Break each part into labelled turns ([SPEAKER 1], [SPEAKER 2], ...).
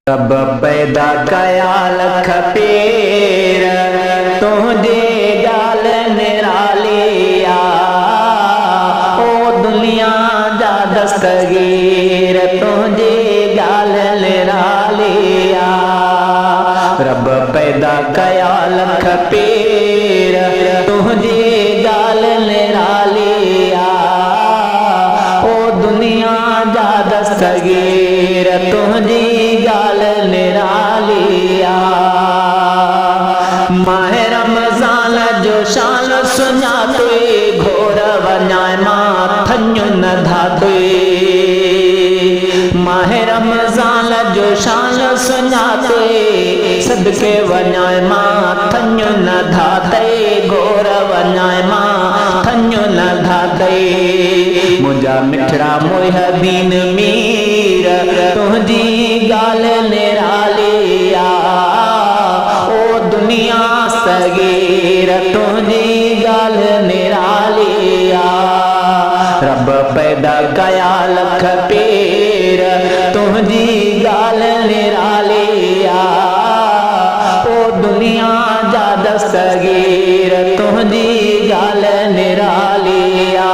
[SPEAKER 1] रब पैदा कया लख पेर तुझे गाल निरालिया ओ दुनिया जा दस्तगीर तुझे गाल निरालिया। रब पैदा कया लख पेर तुझे गाल निरालिया ओ दुनिया जा दस्तगीर तुझी गाल निरालिया। माह रमज़ान जो शान सुञाते घोर वञाए माथन्यु न धाते। माह रमज़ान जो शान सुञाते सदके वञाए माथन्यु न धाते घोर वञाए माथन्यु न धाते। मुझा मिठड़ा मुहिदीन मीर तुझी गाल निरालिया ओ दुनिया सगीर तुझी गाल निरालिया। रब पैदा कया लख पेर तुझी गाल निरालिया ओ दुनिया जा दस्तगीर तुझी गाल निरालिया।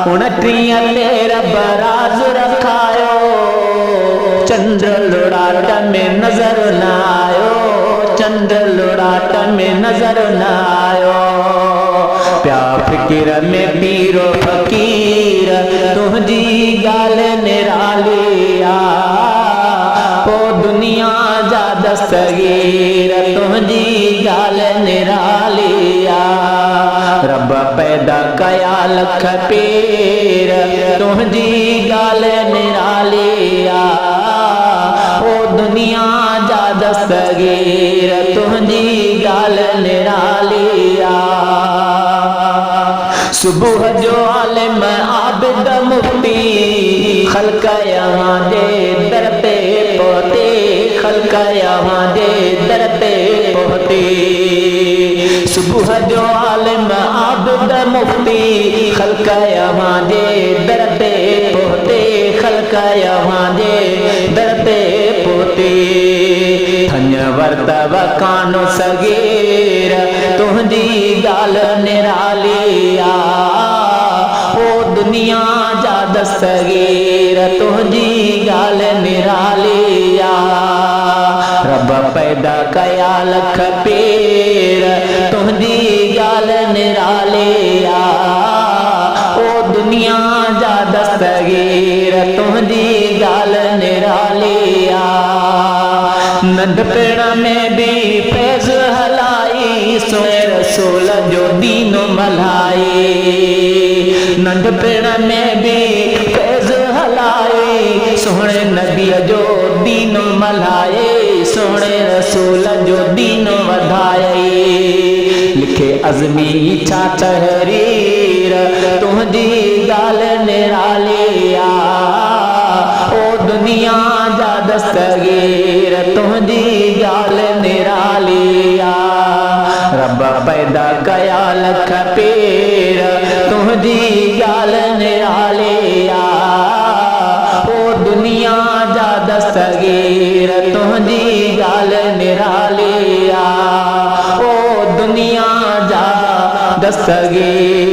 [SPEAKER 1] 29 तेरा बराज रखायो चंद्र लुड़ाट में नजर न आयो चंद्र लुड़ाट में नजर न आयो। प्या फिकिर में पीरो फकीर तुझी गाल निरालिया ओ दुनिया जा दस्तगीर तुझी गाल निरालिया। रब पैदा कया लख पेर तुझी गाल निरालिया ओ दुनिया जा दस्तगीर तुझी गाल निरालिया। सुबह जो आलिम आबिद मुफ्ती खल्क यहाँ दे दर पे पहुँचे खल्क यहाँ दे दर पे पहुँचे। सुबह जो आलिम आबिद मुफ्ती खल्क यहाँ दे दर पे पहुँचे खल्क यहाँ दे दर पे पहुँचे। धन्य वर्तव कानो सगीर तुझी गाल निरालिया ओ दुनिया जा दस्तगीर तुझी गाल निरालिया। रब पैदा कया लख पेर तुझी गाल निरालिया ओ दुनिया जा दस्तगीर तुझी गाल निरालिया। नंढपिण में भी फैज़ हलाई सोए रसूल जो दीन मल्हाई। नंढपिण में भी फैज़ हलाई सोने नबी जो दीन मल्हाए सोने रसूल जो दीन वधाए। लिखे अज़मी छा तहरीर तुझी गाल निरालिया ओ दुनिया जा दस्तगीर तुझी गाल निरालिया। रब पैदा कया लख पेर तुझी गाल निरालिया ओ दुनिया जा दस्तगीर तुझी गाल निरालिया ओ दुनिया जा दस्तगीर